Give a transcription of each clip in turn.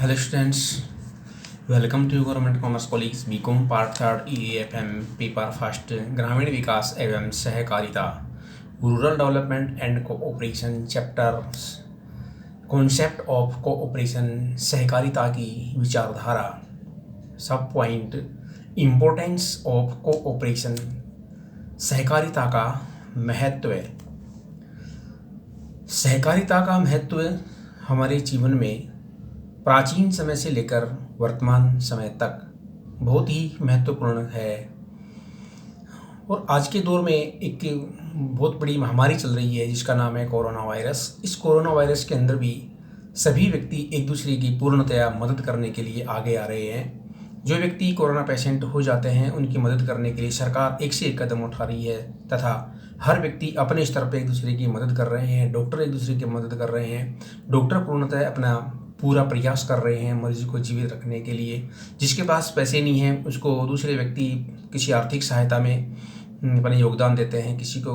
Hello students, welcome to Government Commerce Colleges BCom Part 3rd EAFM paper first ग्रामीण विकास एवं सहकारिता rural development and cooperation chapter concept of cooperation सहकारिता की विचारधारा सब पॉइंट इम्पोर्टेंस ऑफ कोऑपरेशन सहकारिता का महत्व। सहकारिता का महत्व हमारे जीवन में प्राचीन समय से लेकर वर्तमान समय तक बहुत ही महत्वपूर्ण है और आज के दौर में एक बहुत बड़ी महामारी चल रही है जिसका नाम है कोरोना वायरस। इस कोरोना वायरस के अंदर भी सभी व्यक्ति एक दूसरे की पूर्णतया मदद करने के लिए आगे आ रहे हैं। जो व्यक्ति कोरोना पेशेंट हो जाते हैं उनकी मदद करने के लिए सरकार एक से एक कदम उठा रही है तथा हर व्यक्ति अपने स्तर पर एक दूसरे की मदद कर रहे हैं। डॉक्टर एक दूसरे की मदद कर रहे हैं। डॉक्टर पूर्णतः अपना पूरा प्रयास कर रहे हैं मरीज को जीवित रखने के लिए। जिसके पास पैसे नहीं हैं उसको दूसरे व्यक्ति किसी आर्थिक सहायता में अपने योगदान देते हैं। किसी को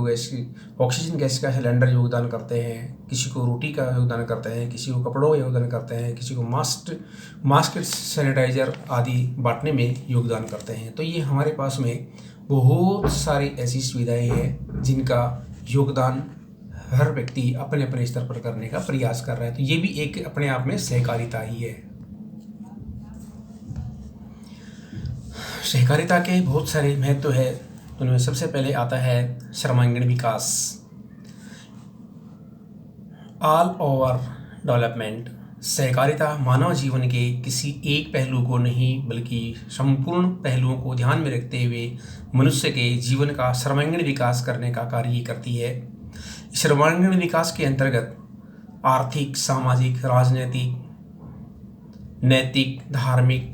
ऑक्सीजन गैस का सिलेंडर योगदान करते हैं, किसी को रोटी का योगदान करते हैं, किसी को कपड़ों का योगदान करते हैं, किसी को मास्क सैनिटाइजर आदि बांटने में योगदान करते हैं। तो ये हमारे पास में बहुत सारी ऐसी सुविधाएँ हैं जिनका योगदान हर व्यक्ति अपने अपने स्तर पर करने का प्रयास कर रहा है। तो ये भी एक अपने आप में सहकारिता ही है। सहकारिता के बहुत सारे महत्व है। उनमें सबसे पहले आता है सर्वांगीण विकास, ऑल ओवर डेवलपमेंट। सहकारिता मानव जीवन के किसी एक पहलू को नहीं बल्कि संपूर्ण पहलुओं को ध्यान में रखते हुए मनुष्य के जीवन का सर्वांगीण विकास करने का कार्य करती है। सर्वांगीण विकास के अंतर्गत आर्थिक, सामाजिक, राजनीतिक, नैतिक, धार्मिक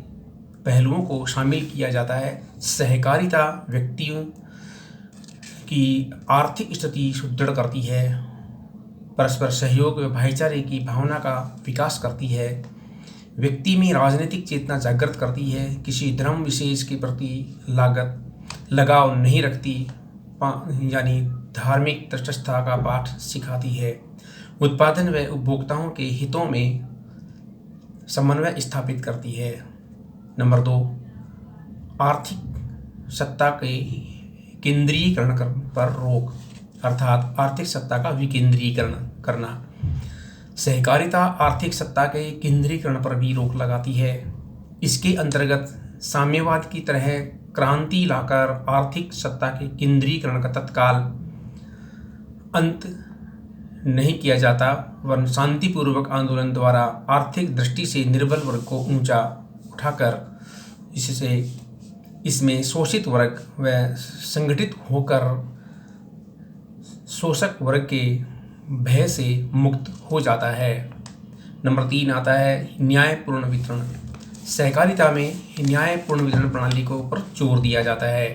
पहलुओं को शामिल किया जाता है। सहकारिता व्यक्तियों की आर्थिक स्थिति सुदृढ़ करती है, परस्पर सहयोग व भाईचारे की भावना का विकास करती है, व्यक्ति में राजनीतिक चेतना जागृत करती है, किसी धर्म विशेष के प्रति लगाव नहीं रखती यानी धार्मिक तटस्थता का पाठ सिखाती है, उत्पादन व उपभोक्ताओं के हितों में समन्वय स्थापित करती है। नंबर 2, आर्थिक सत्ता के केंद्रीकरण पर रोक अर्थात आर्थिक सत्ता का विकेंद्रीकरण करना। सहकारिता आर्थिक सत्ता के केंद्रीकरण पर भी रोक लगाती है। इसके अंतर्गत साम्यवाद की तरह क्रांति लाकर आर्थिक सत्ता के केंद्रीकरण का तत्काल अंत नहीं किया जाता वरन शांतिपूर्वक आंदोलन द्वारा आर्थिक दृष्टि से निर्बल वर्ग को ऊंचा उठाकर इसमें शोषित वर्ग व संगठित होकर शोषक वर्ग के भय से मुक्त हो जाता है। नंबर 3 आता है न्यायपूर्ण वितरण। सहकारिता में न्यायपूर्ण वितरण प्रणाली को पर जोर दिया जाता है।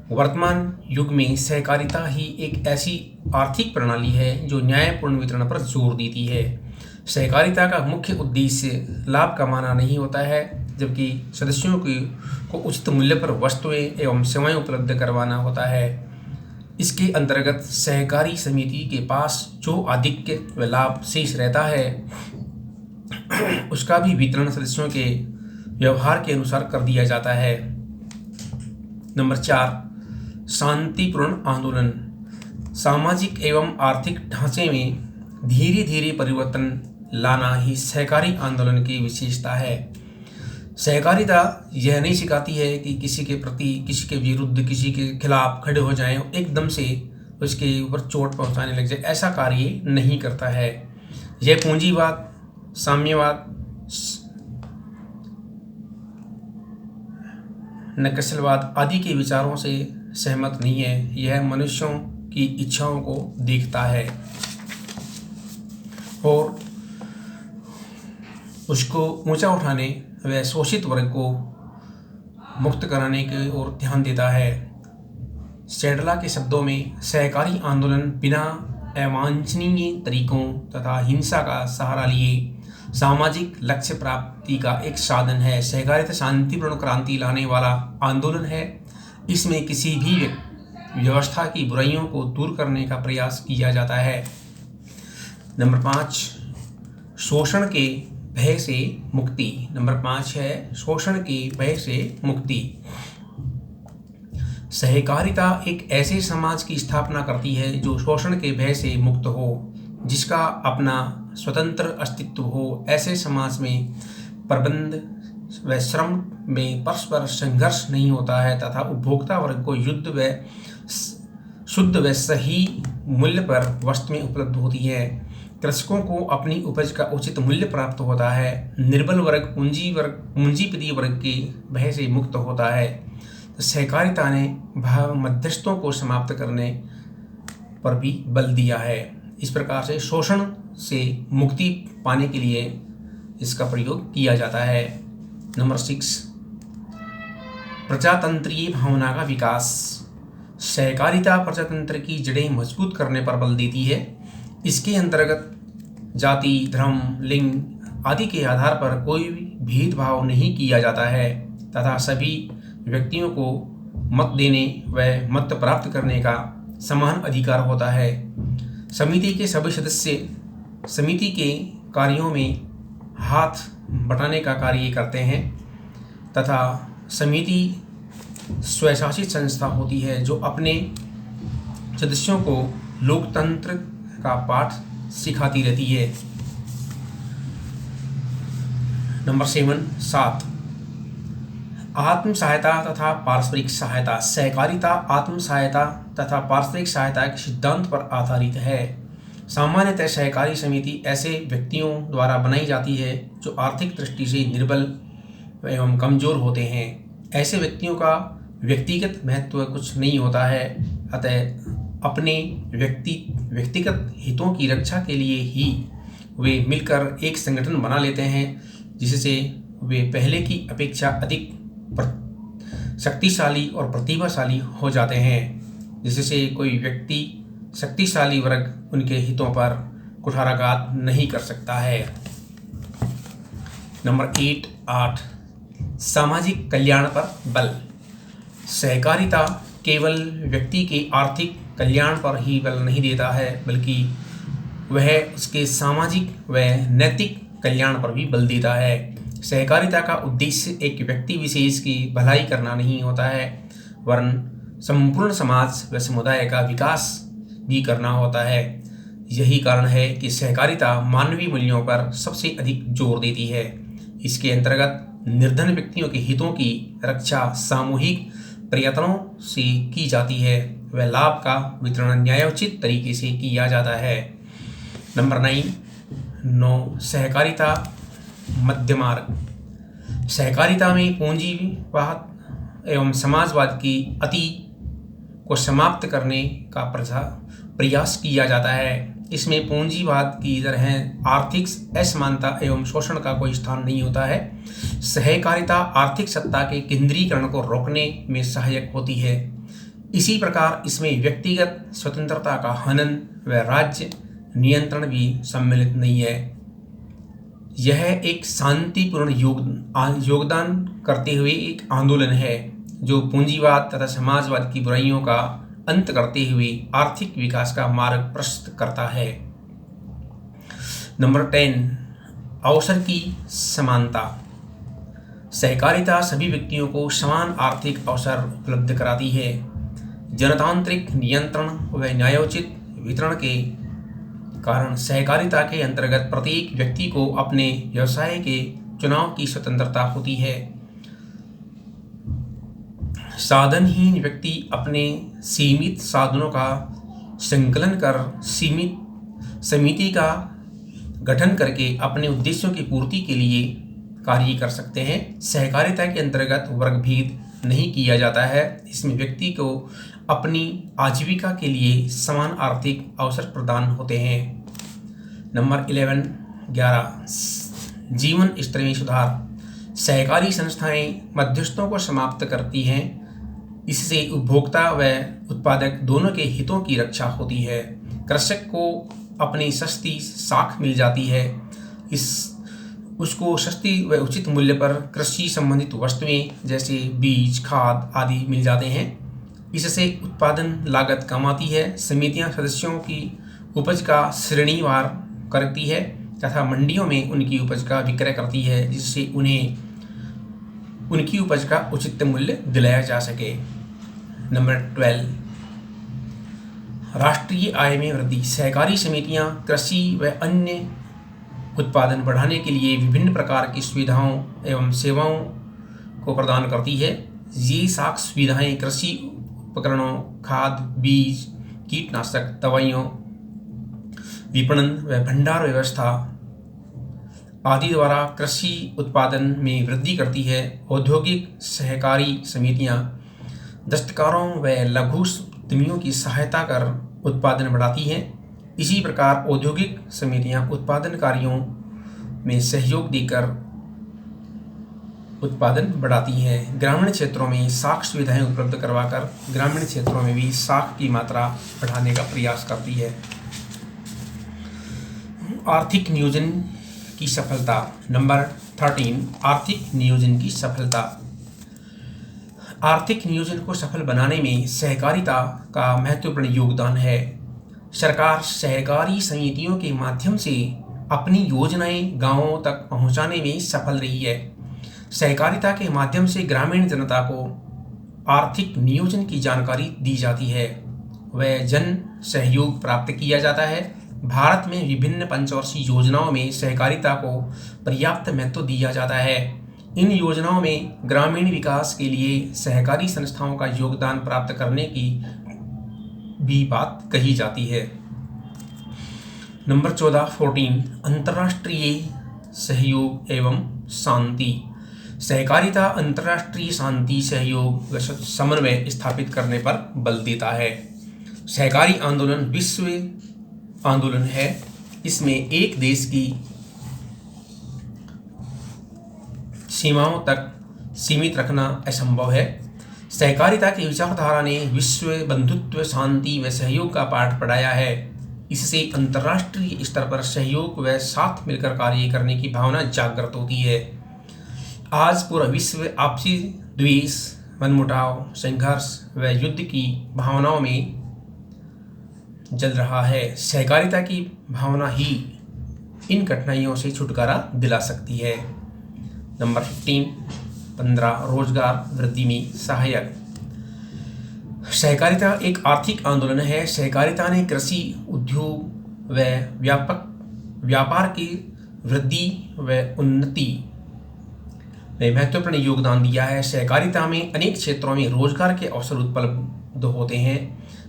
वर्तमान युग में सहकारिता ही एक ऐसी आर्थिक प्रणाली है जो न्यायपूर्ण वितरण पर जोर देती है। सहकारिता का मुख्य उद्देश्य लाभ कमाना नहीं होता है जबकि सदस्यों को उचित मूल्य पर वस्तुएं एवं सेवाएं उपलब्ध करवाना होता है। इसके अंतर्गत सहकारी समिति के पास जो आधिक्य व लाभ शेष रहता है उसका भी वितरण सदस्यों के व्यवहार के अनुसार कर दिया जाता है। नंबर 4, शांतिपूर्ण आंदोलन। सामाजिक एवं आर्थिक ढांचे में धीरे धीरे परिवर्तन लाना ही सहकारी आंदोलन की विशेषता है। सहकारिता यह नहीं सिखाती है कि किसी के प्रति, किसी के विरुद्ध, किसी के खिलाफ खड़े हो जाएं, एकदम से उसके ऊपर चोट पहुंचाने लग जाए, ऐसा कार्य नहीं करता है। यह पूंजीवाद, साम्यवाद, नक्सलवाद आदि के विचारों से सहमत नहीं है। यह मनुष्यों की इच्छाओं को देखता है और उसको ऊंचा उठाने व शोषित वर्ग को मुक्त कराने की ओर ध्यान देता है। सैडला के शब्दों में सहकारी आंदोलन बिना अवांछनीय तरीकों तथा हिंसा का सहारा लिए सामाजिक लक्ष्य प्राप्ति का एक साधन है। सहकारिता शांतिपूर्ण क्रांति लाने वाला आंदोलन है। इसमें किसी भी व्यवस्था की बुराइयों को दूर करने का प्रयास किया जाता है। नंबर 5, शोषण के भय से मुक्ति। नंबर 5 है शोषण के भय से मुक्ति। सहकारिता एक ऐसे समाज की स्थापना करती है जो शोषण के भय से मुक्त हो, जिसका अपना स्वतंत्र अस्तित्व हो। ऐसे समाज में प्रबंध व श्रम में परस्पर संघर्ष नहीं होता है तथा उपभोक्ता वर्ग को शुद्ध व सही मूल्य पर वस्तुएं उपलब्ध होती है। कृषकों को अपनी उपज का उचित मूल्य प्राप्त होता है। निर्बल वर्ग पूंजीपति वर्ग के भय से मुक्त होता है। तो सहकारिता ने भाव मध्यस्थों को समाप्त करने पर भी बल दिया है। इस प्रकार से शोषण से मुक्ति पाने के लिए इसका प्रयोग किया जाता है। नंबर 6 प्रजातंत्रीय भावना का विकास। सहकारिता प्रजातंत्र की जड़ें मजबूत करने पर बल देती है। इसके अंतर्गत जाति, धर्म, लिंग आदि के आधार पर कोई भी भेदभाव नहीं किया जाता है तथा सभी व्यक्तियों को मत देने व मत प्राप्त करने का समान अधिकार होता है। समिति के सभी सदस्य समिति के कार्यों में हाथ बटाने का कार्य करते हैं तथा समिति स्वशासित संस्था होती है जो अपने सदस्यों को लोकतंत्र का पाठ सिखाती रहती है। नंबर 7 आत्म सहायता तथा पारस्परिक सहायता। सहकारिता आत्म सहायता तथा पारस्परिक सहायता के सिद्धांत पर आधारित है। सामान्यतः सहकारी समिति ऐसे व्यक्तियों द्वारा बनाई जाती है जो आर्थिक दृष्टि से निर्बल एवं कमजोर होते हैं। ऐसे व्यक्तियों का व्यक्तिगत महत्व कुछ नहीं होता है, अतः अपने व्यक्तिगत हितों की रक्षा के लिए ही वे मिलकर एक संगठन बना लेते हैं, जिससे वे पहले की अपेक्षा अधिक शक्तिशाली और प्रतिभाशाली हो जाते हैं, जिससे कोई व्यक्ति शक्तिशाली वर्ग उनके हितों पर कुठाराघात नहीं कर सकता है। नंबर 8 सामाजिक कल्याण पर बल। सहकारिता केवल व्यक्ति के आर्थिक कल्याण पर ही बल नहीं देता है, बल्कि वह उसके सामाजिक व नैतिक कल्याण पर भी बल देता है। सहकारिता का उद्देश्य एक व्यक्ति विशेष की भलाई करना नहीं होता है, वरन संपूर्ण समाज व समुदाय का विकास भी करना होता है। यही कारण है कि सहकारिता मानवीय मूल्यों पर सबसे अधिक जोर देती है। इसके अंतर्गत निर्धन व्यक्तियों के हितों की रक्षा सामूहिक प्रयत्नों से की जाती है व लाभ का वितरण न्यायोचित तरीके से किया जाता है। नंबर 9 सहकारिता मध्य मार्ग। सहकारिता में पूंजीवाद एवं समाजवाद की अति को समाप्त करने का प्रयास किया जाता है। इसमें पूंजीवाद की तरह आर्थिक असमानता एवं शोषण का कोई स्थान नहीं होता है। सहकारिता आर्थिक सत्ता के केंद्रीकरण को रोकने में सहायक होती है। इसी प्रकार इसमें व्यक्तिगत स्वतंत्रता का हनन व राज्य नियंत्रण भी सम्मिलित नहीं है। यह एक शांतिपूर्ण योगदान करते हुए एक आंदोलन है जो पूंजीवाद तथा समाजवाद की बुराइयों का अंत करते हुए आर्थिक विकास का मार्ग प्रशस्त करता है। नंबर 10 अवसर की समानता। सहकारिता सभी व्यक्तियों को समान आर्थिक अवसर उपलब्ध कराती है। जनतांत्रिक नियंत्रण व न्यायोचित वितरण के कारण सहकारिता के अंतर्गत प्रत्येक व्यक्ति को अपने व्यवसाय के चुनाव की स्वतंत्रता होती है। साधनहीन व्यक्ति अपने सीमित साधनों का संकलन कर सीमित समिति का गठन करके अपने उद्देश्यों की पूर्ति के लिए कार्य कर सकते हैं। सहकारिता के अंतर्गत वर्गभेद नहीं किया जाता है। इसमें व्यक्ति को अपनी आजीविका के लिए समान आर्थिक अवसर प्रदान होते हैं। नंबर 11 जीवन स्तर में सुधार। सहकारी संस्थाएं मध्यस्थों को समाप्त करती हैं। इससे उपभोक्ता व उत्पादक दोनों के हितों की रक्षा होती है। कृषक को अपनी सस्ती साख मिल जाती है। उसको सस्ती व उचित मूल्य पर कृषि संबंधित वस्तुएं जैसे बीज, खाद आदि मिल जाते हैं। इससे उत्पादन लागत कम आती है। समितियां सदस्यों की उपज का श्रेणीवार करती है तथा मंडियों में उनकी उपज का विक्रय करती है, जिससे उन्हें उनकी उपज का उचित मूल्य दिलाया जा सके। नंबर 12, राष्ट्रीय आय में वृद्धि। सहकारी समितियां कृषि व अन्य उत्पादन बढ़ाने के लिए विभिन्न प्रकार की सुविधाओं एवं सेवाओं को प्रदान करती है। ये साख सुविधाएं कृषि उपकरणों, खाद, बीज, कीटनाशक, दवाइयों, विपणन व भंडार व्यवस्था आदि द्वारा कृषि उत्पादन में वृद्धि करती है। औद्योगिक सहकारी समितियां दस्तकारों व लघु उद्यमियों की सहायता कर उत्पादन बढ़ाती हैं। इसी प्रकार औद्योगिक समितियां उत्पादन कार्यों में सहयोग देकर उत्पादन बढ़ाती हैं। ग्रामीण क्षेत्रों में साख सुविधाएं उपलब्ध करवाकर ग्रामीण क्षेत्रों में भी साख की मात्रा बढ़ाने का प्रयास करती है। आर्थिक नियोजन की सफलता। नंबर 13, आर्थिक नियोजन की सफलता। आर्थिक नियोजन को सफल बनाने में सहकारिता का महत्वपूर्ण योगदान है। सरकार सहकारी समितियों के माध्यम से अपनी योजनाएं गांवों तक पहुंचाने में सफल रही है। सहकारिता के माध्यम से ग्रामीण जनता को आर्थिक नियोजन की जानकारी दी जाती है व जन सहयोग प्राप्त किया जाता है। भारत में विभिन्न पंचवर्षीय योजनाओं में सहकारिता को पर्याप्त महत्व दिया जाता है। इन योजनाओं में ग्रामीण विकास के लिए सहकारी संस्थाओं का योगदान प्राप्त करने की भी बात कही जाती है। नंबर 14, अंतर्राष्ट्रीय सहयोग एवं शांति। सहकारिता अंतर्राष्ट्रीय शांति, सहयोग व समन्वय स्थापित करने पर बल देता है। सहकारी आंदोलन विश्व आंदोलन है। इसमें एक देश की सीमाओं तक सीमित रखना असंभव है। सहकारिता की विचारधारा ने विश्व बंधुत्व, शांति व सहयोग का पाठ पढ़ाया है। इससे अंतर्राष्ट्रीय स्तर पर सहयोग व साथ मिलकर कार्य करने की भावना जागृत होती है। आज पूरा विश्व आपसी द्वेष, मनमुटाव, संघर्ष व युद्ध की भावनाओं में जल रहा है। सहकारिता की भावना ही इन कठिनाइयों से छुटकारा दिला सकती है। नंबर 15, रोजगार वृद्धि में सहायक। सहकारिता एक आर्थिक आंदोलन है। सहकारिता ने कृषि, उद्योग व व्यापार की वृद्धि व उन्नति में महत्वपूर्ण योगदान दिया है। सहकारिता में अनेक क्षेत्रों में रोजगार के अवसर उपलब्ध होते हैं।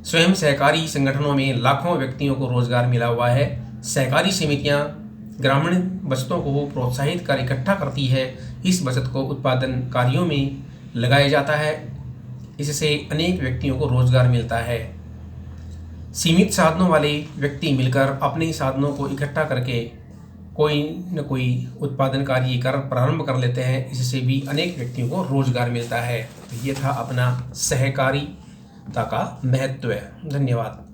स्वयं सहकारी संगठनों में लाखों व्यक्तियों को रोजगार मिला हुआ है। सहकारी समितियां ग्रामीण बचतों को प्रोत्साहित कर इकट्ठा करती है। इस बचत को उत्पादन कार्यों में लगाया जाता है। इससे अनेक व्यक्तियों को रोजगार मिलता है। सीमित साधनों वाले व्यक्ति मिलकर अपने साधनों को इकट्ठा करके कोई न कोई उत्पादन कार्य प्रारंभ कर लेते हैं। इससे भी अनेक व्यक्तियों को रोजगार मिलता है। तो ये था अपना सहकारिता का महत्व। धन्यवाद।